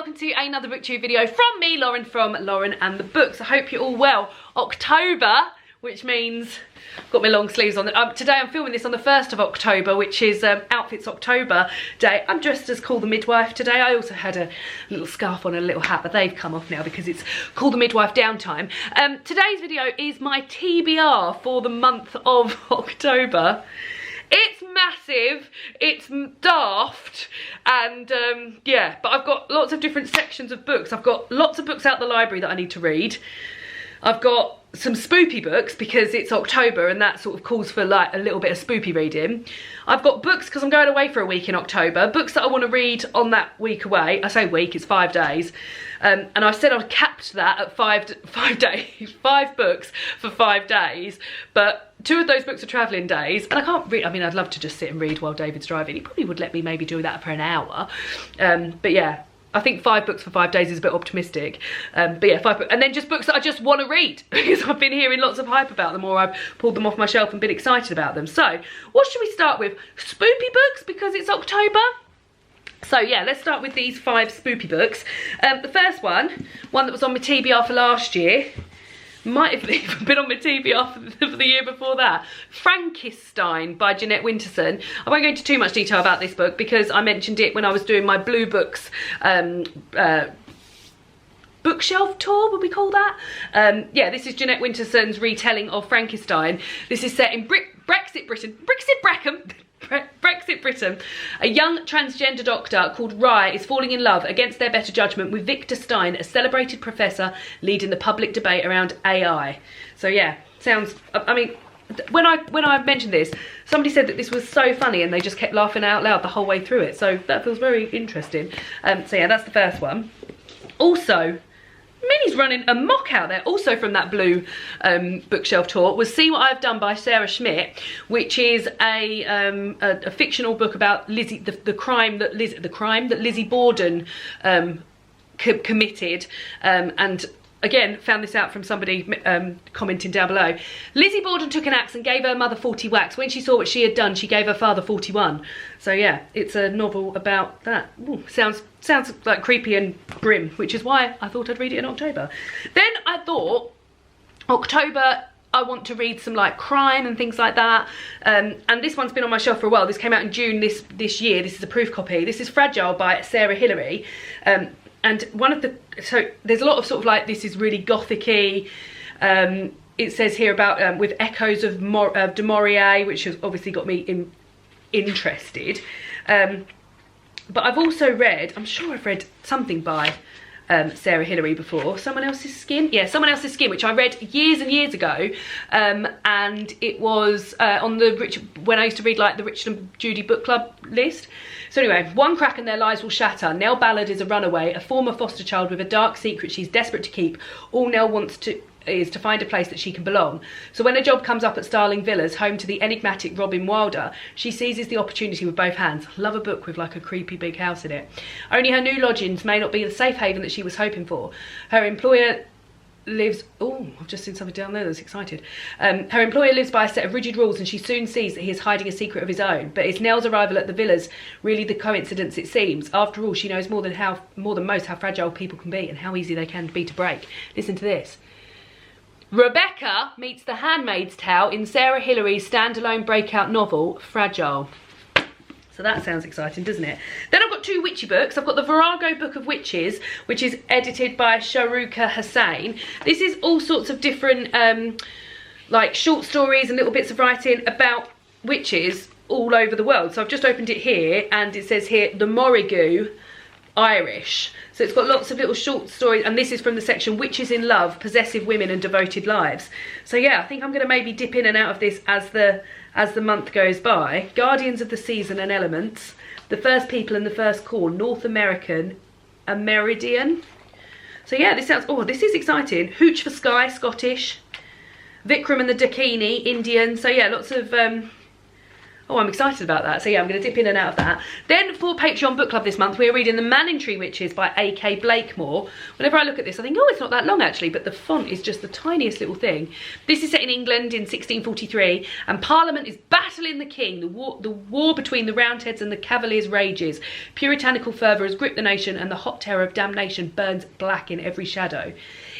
welcome to another booktube video from me, Lauren, from Lauren and the Books. I hope you're all well. October, which means I've got my long sleeves on. Today I'm filming this on the 1st of October, which is Outfits October Day. I'm dressed as Call the Midwife today. I also had a little scarf on and a little hat, but they've come off now because it's Call the Midwife downtime. Today's video is my TBR for the month of October. It's massive, it's daft, and yeah, but I've got lots of different sections of books. I've got lots of books out the library that I need to read. I've got some spoopy books because it's October and that sort of calls for like a little bit of spoopy reading. I've got books because I'm going away for a week in October, books that I want to read on that week away. I say week, it's 5 days. And I said I'd capped that at 5 days, 5 books for 5 days, but 2 of those books are travelling days, and I can't read. I mean, I'd love to just sit and read while David's driving. He probably would let me maybe do that for an hour, but yeah, I think 5 books for 5 days is a bit optimistic. But yeah, 5 books, and then just books that I just want to read because I've been hearing lots of hype about them, or I've pulled them off my shelf and been excited about them. So what should we start with? Spoopy books, because it's October. So yeah, let's start with these 5 spoopy books. The first one that was on my TBR for last year, might have even been on my TBR for the year before that. Frankisstein by Jeanette Winterson. I won't go into too much detail about this book because I mentioned it when I was doing my Blue Books bookshelf tour, would we call that? Yeah, this is Jeanette Winterson's retelling of Frankisstein. This is set in Brexit Britain. A young transgender doctor called Rye is falling in love against their better judgment with Victor Stein, a celebrated professor leading the public debate around AI. So yeah, sounds, I mean, when I mentioned this, somebody said that this was so funny and they just kept laughing out loud the whole way through it. So that feels very interesting. So yeah, that's the first one. Also, Minnie's running amok out there, also from that Blue bookshelf tour, was See What I've Done by Sarah Schmidt, which is a fictional book about Lizzie, the crime that Lizzie Borden committed, and again, found this out from somebody commenting down below. Lizzie Borden took an axe and gave her mother 40 whacks. When she saw what she had done, she gave her father 41. So yeah, it's a novel about that. Ooh, sounds like creepy and grim, which is why I thought I'd read it in October. Then I thought, October, I want to read some like crime and things like that. And this one's been on my shelf for a while. This came out in June this year. This is a proof copy. This is Fragile by Sarah Hillary. And one of the, so there's a lot of sort of like, this is really gothic-y. It says here about with echoes of du Maurier, which has obviously got me interested. But I've also read, I'm sure I've read something by Sarah Hillary before. Someone Else's Skin? Yeah, Someone Else's Skin, which I read years and years ago. And it was on the, when I used to read like the Richard and Judy book club list. So anyway, one crack and their lives will shatter. Nell Ballard is a runaway, a former foster child with a dark secret she's desperate to keep. All Nell wants is to find a place that she can belong. So when a job comes up at Starling Villas, home to the enigmatic Robin Wilder, she seizes the opportunity with both hands. Love a book with like a creepy big house in it. Only her new lodgings may not be the safe haven that she was hoping for. Her employer lives, oh, I've just seen something down there that's excited. Her employer lives by a set of rigid rules and she soon sees that he is hiding a secret of his own. But is Nell's arrival at the villas really the coincidence it seems? After all, she knows more than most how fragile people can be and how easy they can be to break. Listen to this. Rebecca meets the Handmaid's Tale in Sarah Hillary's standalone breakout novel, Fragile. So that sounds exciting, doesn't it? Then I've got 2 witchy books. I've got the Virago Book of Witches, which is edited by Sharuka Hussain. This is all sorts of different like short stories and little bits of writing about witches all over the world. So I've just opened it here and it says here, the Morrigu Irish. So it's got lots of little short stories, and this is from the section Witches in Love, Possessive Women and Devoted Lives. So yeah, I think I'm going to maybe dip in and out of this as the month goes by. Guardians of the Season and Elements, The First People and the First Corn, North American, A Meridian. So yeah, this sounds, oh, this is exciting. Hooch for Sky, Scottish. Vikram and the Dakini, Indian. So yeah, lots of, Oh, I'm excited about that. So yeah, I'm going to dip in and out of that. Then for Patreon Book Club this month, we're reading The Manningtree Witches by A.K. Blakemore. Whenever I look at this, I think, oh, it's not that long actually, but the font is just the tiniest little thing. This is set in England in 1643, and Parliament is battling the king. The war between the Roundheads and the Cavaliers rages. Puritanical fervour has gripped the nation, and the hot terror of damnation burns black in every shadow.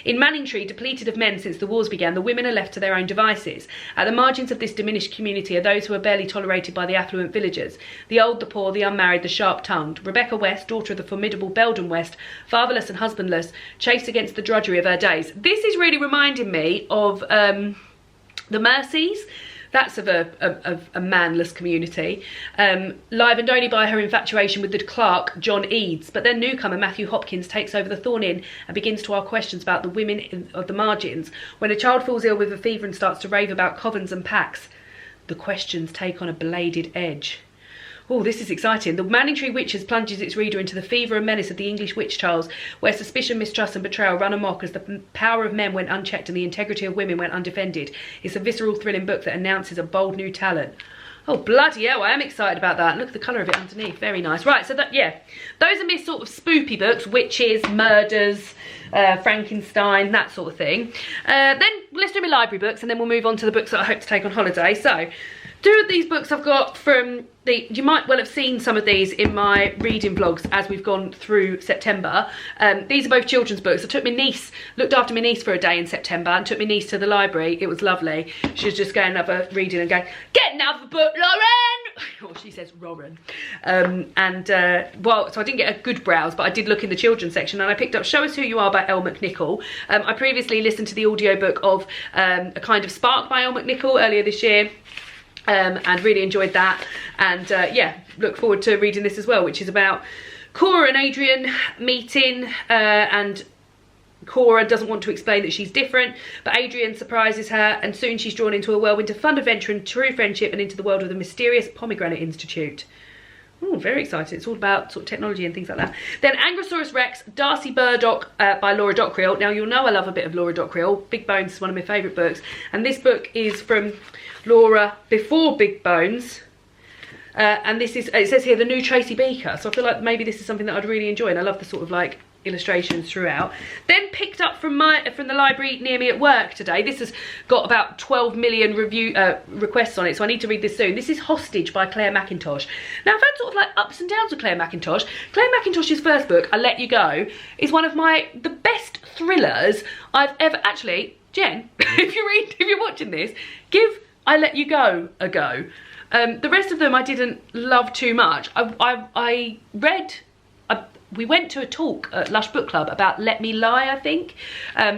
In Manningtree, depleted of men since the wars began, the women are left to their own devices. At the margins of this diminished community are those who are barely tolerated by the affluent villagers. The old, the poor, the unmarried, the sharp-tongued. Rebecca West, daughter of the formidable Belden West, fatherless and husbandless, chased against the drudgery of her days. This is really reminding me of the Mercies. That's of a manless community, livened only by her infatuation with the clerk, John Eads. But then newcomer Matthew Hopkins takes over the Thorn Inn and begins to ask questions about the women of the margins. When a child falls ill with a fever and starts to rave about covens and packs, the questions take on a bladed edge. Oh, this is exciting. The Manningtree Witches plunges its reader into the fever and menace of the English witch trials, where suspicion, mistrust and betrayal run amok as the power of men went unchecked and the integrity of women went undefended. It's a visceral, thrilling book that announces a bold new talent. Oh, bloody hell, I am excited about that. Look at the colour of it underneath. Very nice. Right, so that, yeah, those are my sort of spoopy books. Witches, murders, Frankisstein, that sort of thing. Then let's do my library books, and then we'll move on to the books that I hope to take on holiday. So, two of these books I've got from you might well have seen some of these in my reading vlogs as we've gone through September. These are both children's books. I took my niece, looked after my niece for a day in September and took my niece to the library. It was lovely. She was just going over reading and going, "Get another book, Lauren!" Or she says, Lauren. Well, so I didn't get a good browse, but I did look in the children's section and I picked up Show Us Who You Are by Elle McNichol. I previously listened to the audiobook of A Kind of Spark by Elle McNichol earlier this year. And really enjoyed that, and yeah, look forward to reading this as well, which is about Cora and Adrian meeting, and Cora doesn't want to explain that she's different, but Adrian surprises her, and soon she's drawn into a whirlwind of fun, adventure and true friendship, and into the world of the mysterious Pomegranate Institute. Oh, very excited. It's all about sort of technology and things like that. Then Angrosaurus Rex, Darcy Burdock by Laura Dockriel. Now, you'll know I love a bit of Laura Dockriel. Big Bones is one of my favourite books. And this book is from Laura before Big Bones. And this is, it says here, the new Tracy Beaker. So I feel like maybe this is something that I'd really enjoy. And I love the sort of like illustrations throughout. Then picked up from the library near me at work today. This has got about 12 million requests on it, so I need to read this soon. This is Hostage by Claire Mackintosh. Now, I've had sort of like ups and downs with Claire Mackintosh. Claire Mackintosh's first book, I Let You Go, is one of the best thrillers I've ever... Actually, Jen, if you're watching this, give I Let You Go a go. The rest of them I didn't love too much. We went to a talk at Lush Book Club about Let Me Lie, I think,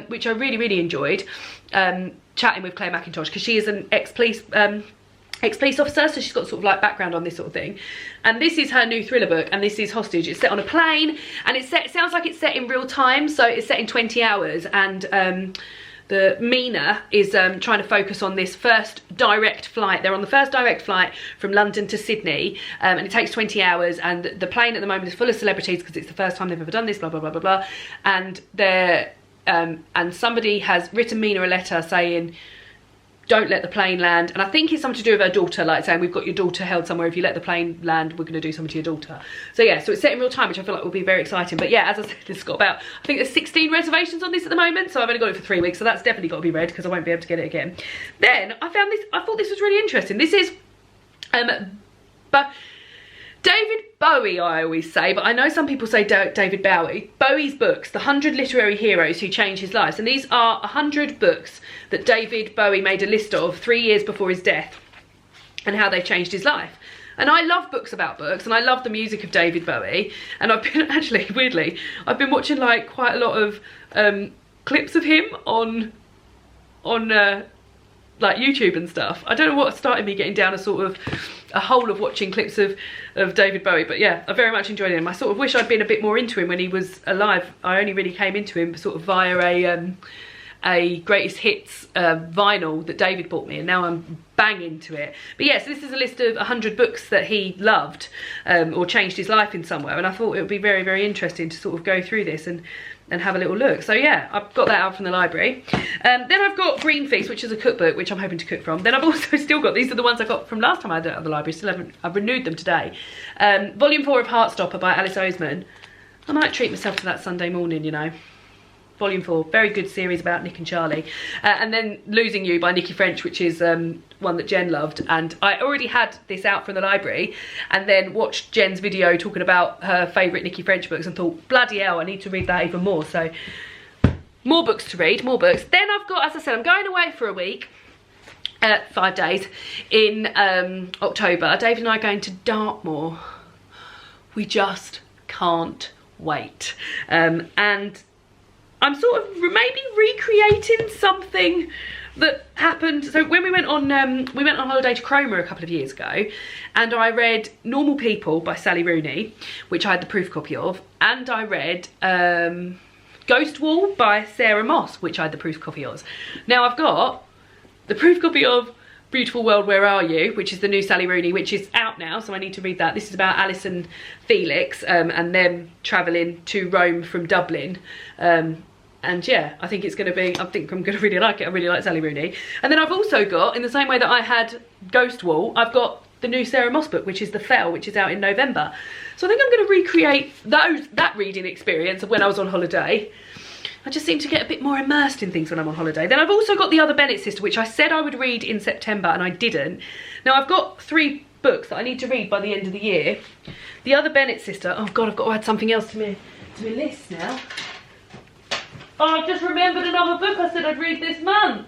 which I really, really enjoyed, chatting with Claire Mackintosh, because she is an ex-police officer, so she's got sort of like background on this sort of thing. And this is her new thriller book, and this is Hostage. It's set on a plane, and it sounds like it's set in real time, so it's set in 20 hours, and the Mina is trying to focus on this first direct flight. They're on the first direct flight from London to Sydney, and it takes 20 hours, and the plane at the moment is full of celebrities because it's the first time they've ever done this, blah, blah, blah, blah, blah. And and somebody has written Mina a letter saying, don't let the plane land. And I think it's something to do with her daughter, like saying, we've got your daughter held somewhere. If you let the plane land, we're going to do something to your daughter. So yeah, so it's set in real time, which I feel like will be very exciting. But yeah, as I said, it's got about, I think there's 16 reservations on this at the moment. So I've only got it for 3 weeks. So that's definitely got to be read because I won't be able to get it again. Then I found this, I thought this was really interesting. This is, but David Bowie, I always say, but I know some people say David Bowie. Bowie's books, The 100 Literary Heroes Who Changed His Life. And these are 100 books that David Bowie made a list of 3 years before his death and how they changed his life. And I love books about books, and I love the music of David Bowie. And I've been, actually, weirdly, I've been watching like quite a lot of clips of him on like YouTube and stuff. I don't know what started me getting down a sort of a hole of watching clips of David Bowie, but yeah, I very much enjoyed him. I sort of wish I'd been a bit more into him when he was alive. I only really came into him sort of via a greatest hits vinyl that David bought me, and now I'm bang into it. But yes, this is a list of 100 books that he loved or changed his life in somewhere, and I thought it would be very, very interesting to sort of go through this and have a little look. So yeah, I've got that out from the library. Then I've got Green Feast, which is a cookbook, which I'm hoping to cook from. Then I've also still got, these are the ones I got from last time I had it at the library, still haven't, I've renewed them today. Volume 4 of Heartstopper by Alice Oseman. I might treat myself to that Sunday morning, you know. Volume 4, very good series about Nick and Charlie. And then Losing You by Nikki French, which is one that Jen loved. And I already had this out from the library and then watched Jen's video talking about her favourite Nikki French books and thought, bloody hell, I need to read that even more. So, more books to read, more books. Then I've got, as I said, I'm going away for a week. 5 days in October. David and I are going to Dartmoor. We just can't wait. And I'm sort of maybe recreating something that happened. So when we went on holiday to Cromer a couple of years ago, and I read Normal People by Sally Rooney, which I had the proof copy of, and I read Ghost Wall by Sarah Moss, which I had the proof copy of. Now I've got the proof copy of Beautiful World, Where Are You, which is the new Sally Rooney, which is out now, so I need to read that. This is about Alice and Felix and them travelling to Rome from Dublin. And yeah, I think it's going to be, I think I'm going to really like it. I really like Sally Rooney. And then I've also got, in the same way that I had Ghost Wall, I've got the new Sarah Moss book, which is The Fell, which is out in November. So I think I'm going to recreate that reading experience of when I was on holiday. I just seem to get a bit more immersed in things when I'm on holiday. Then I've also got The Other Bennett Sister, which I said I would read in September and I didn't. Now I've got 3 books that I need to read by the end of the year. The Other Bennett Sister, oh God, I've got to add something else to my list now. Oh, I've just remembered another book I said I'd read this month.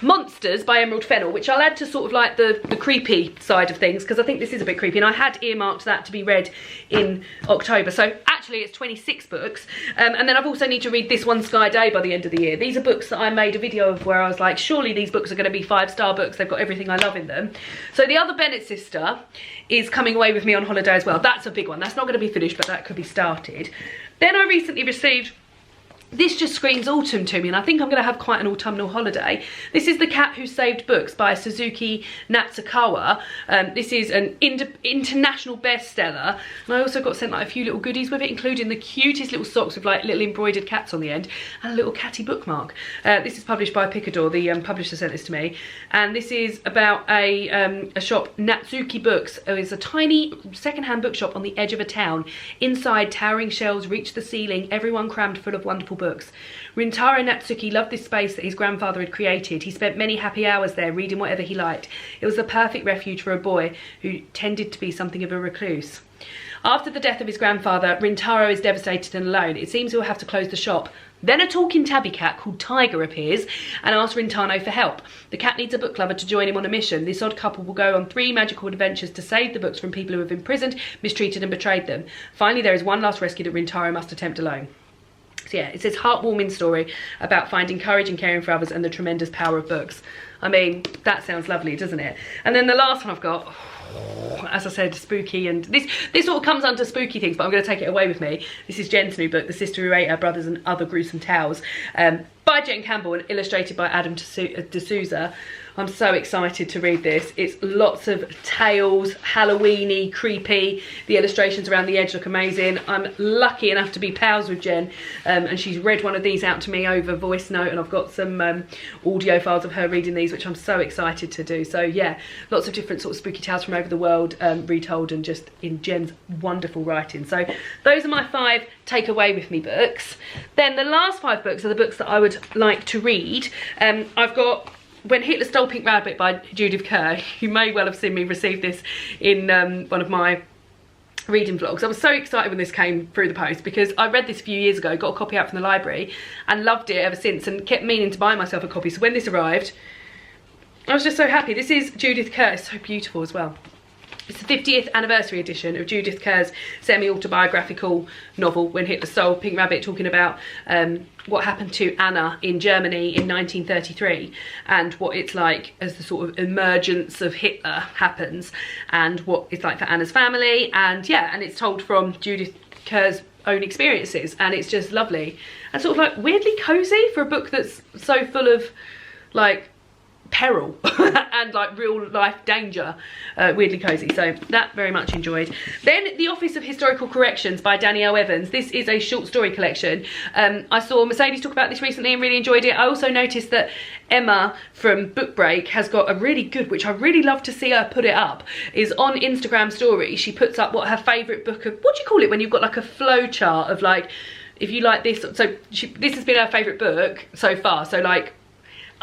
Monsters by Emerald Fennell, which I'll add to sort of like the creepy side of things, because I think this is a bit creepy, and I had earmarked that to be read in October. So actually it's 26 books. And then I've also need to read This One Sky Day by the end of the year. These are books that I made a video of where I was like, surely these books are going to be 5-star books. They've got everything I love in them. So The Other Bennett Sister is coming away with me on holiday as well. That's a big one. That's not going to be finished, but that could be started. Then I recently received, this just screams autumn to me, and I think I'm going to have quite an autumnal holiday. This is The Cat Who Saved Books by Suzuki Natsukawa. This is an international bestseller, and I also got sent like a few little goodies with it, including the cutest little socks with like little embroidered cats on the end, and a little catty bookmark. This is published by Picador, the publisher sent this to me, and this is about a shop, Natsuki Books. It's a tiny second-hand bookshop on the edge of a town. Inside, towering shelves reach the ceiling, everyone crammed full of wonderful books. Rintaro Natsuki loved this space that his grandfather had created. He spent many happy hours there reading whatever he liked. It was the perfect refuge for a boy who tended to be something of a recluse. After the death of his grandfather, Rintaro is devastated and alone. It seems he'll have to close the shop. Then a talking tabby cat called Tiger appears and asks Rintaro for help. The cat needs a book lover to join him on a mission. This odd couple will go on 3 magical adventures to save the books from people who have imprisoned, mistreated and betrayed them. Finally, there is one last rescue that Rintaro must attempt alone. So yeah, it says heartwarming story about finding courage and caring for others and the tremendous power of books. I mean, that sounds lovely, doesn't it? And then the last one I've got, as I said, spooky, and this sort of comes under spooky things, but I'm going to take it away with me. This is Jen's new book, The Sister Who Ate Her Brothers and Other Gruesome Tales, by Jen Campbell and illustrated by Adam D'Souza. I'm so excited to read this. It's lots of tales, Halloween-y, creepy. The illustrations around the edge look amazing. I'm lucky enough to be pals with Jen, and she's read one of these out to me over voice note, and I've got some audio files of her reading these, which I'm so excited to do. So yeah, lots of different sort of spooky tales from over the world retold, and just in Jen's wonderful writing. So those are my 5 take away with me books. Then the last 5 books are the books that I would like to read. I've got When Hitler Stole Pink Rabbit by Judith Kerr. You may well have seen me receive this in one of my reading vlogs. I was so excited when this came through the post because I read this a few years ago, got a copy out from the library and loved it ever since and kept meaning to buy myself a copy. So when this arrived, I was just so happy. This is Judith Kerr. It's so beautiful as well. It's the 50th anniversary edition of Judith Kerr's semi-autobiographical novel, When Hitler Stole Pink Rabbit, talking about what happened to Anna in Germany in 1933 and what it's like as the sort of emergence of Hitler happens and what it's like for Anna's family. And yeah, and it's told from Judith Kerr's own experiences, and it's just lovely and sort of like weirdly cozy for a book that's so full of like peril and like real life danger. Weirdly cozy, so that very much enjoyed. Then The Office of Historical Corrections by Danielle Evans. This is a short story collection. I saw Mercedes talk about this recently and really enjoyed it. I also noticed that Emma from Book Break has got a really good, which I really love to see her put it up, is on Instagram story. She puts up what her favourite book of, what do you call it when you've got like a flow chart of like, if you like this, so this has been her favourite book so far, so like,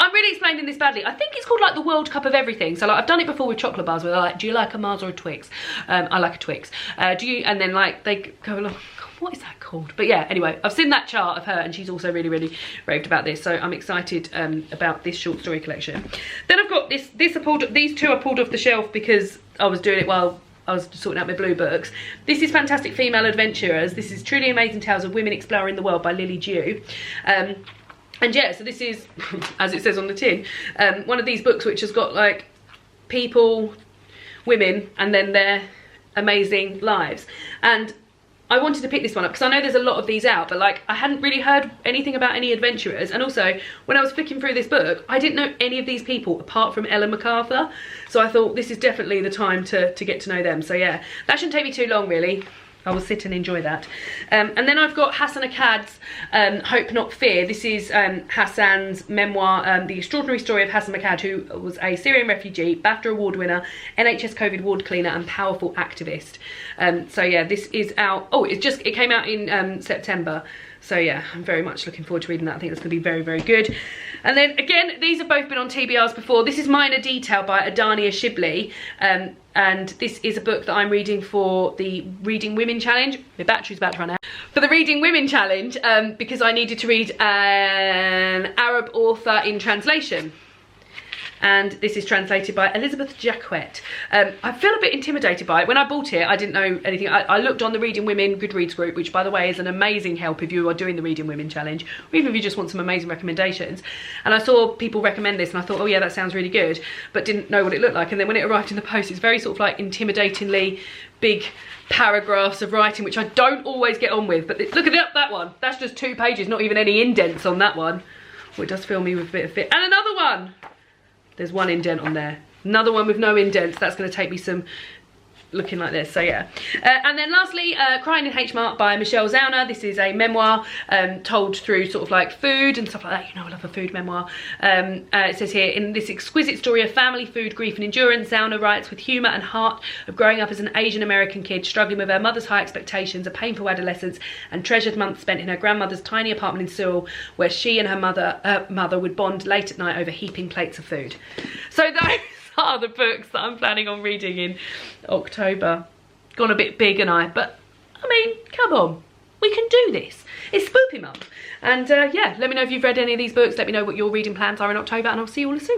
I'm really explaining this badly. I think it's called like the World Cup of everything. So like I've done it before with chocolate bars where they're like, do you like a Mars or a Twix? I like a Twix. Do you? And then like they go along, what is that called? But yeah, anyway, I've seen that chart of her and she's also really, really raved about this. So I'm excited about this short story collection. Then I've got these two are pulled off the shelf because I was doing it while I was sorting out my blue books. This is Fantastic Female Adventurers. This is Truly Amazing Tales of Women Exploring the World by Lily Dew. And yeah, so this is, as it says on the tin, one of these books which has got like people, women, and then their amazing lives. And I wanted to pick this one up because I know there's a lot of these out, but like I hadn't really heard anything about any adventurers. And also when I was flicking through this book, I didn't know any of these people apart from Ellen MacArthur. So I thought this is definitely the time to get to know them. So yeah, that shouldn't take me too long really. I will sit and enjoy that. And then I've got Hassan Akkad's Hope Not Fear. This is Hassan's memoir, The Extraordinary Story of Hassan Akkad, who was a Syrian refugee, BAFTA award winner, NHS COVID ward cleaner and powerful activist. So yeah, this is out, it came out in September. So yeah, I'm very much looking forward to reading that. I think that's going to be very, very good. And then again, these have both been on TBRs before. This is Minor Detail by Adania Shibli. And this is a book that I'm reading for the Reading Women Challenge. My battery's about to run out. For the Reading Women Challenge, because I needed to read an Arab author in translation. And this is translated by Elizabeth Jacquet. I feel a bit intimidated by it. When I bought it, I didn't know anything. I looked on the Reading Women Goodreads group, which by the way is an amazing help if you are doing the Reading Women Challenge, or even if you just want some amazing recommendations. And I saw people recommend this and I thought, oh yeah, that sounds really good, but didn't know what it looked like. And then when it arrived in the post, it's very sort of like intimidatingly big paragraphs of writing, which I don't always get on with. But look at that one. That's just 2 pages, not even any indents on that one. Well, it does fill me with a bit of fit. And another one. There's one indent on there. Another one with no indents. That's going to take me some looking like this, so yeah. And then lastly, Crying in H Mart by Michelle Zauner. This is a memoir told through sort of like food and stuff like that. You know I love a food memoir. It says here, in this exquisite story of family, food, grief and endurance, Zauner writes with humour and heart of growing up as an Asian American kid, struggling with her mother's high expectations, a painful adolescence and treasured months spent in her grandmother's tiny apartment in Seoul, where she and her mother would bond late at night over heaping plates of food. So those are the books that I'm planning on reading in October. Gone a bit big and but I mean, come on, we can do this. It's Spoopy month. And yeah, let me know if you've read any of these books. Let me know what your reading plans are in October, and I'll see you all soon.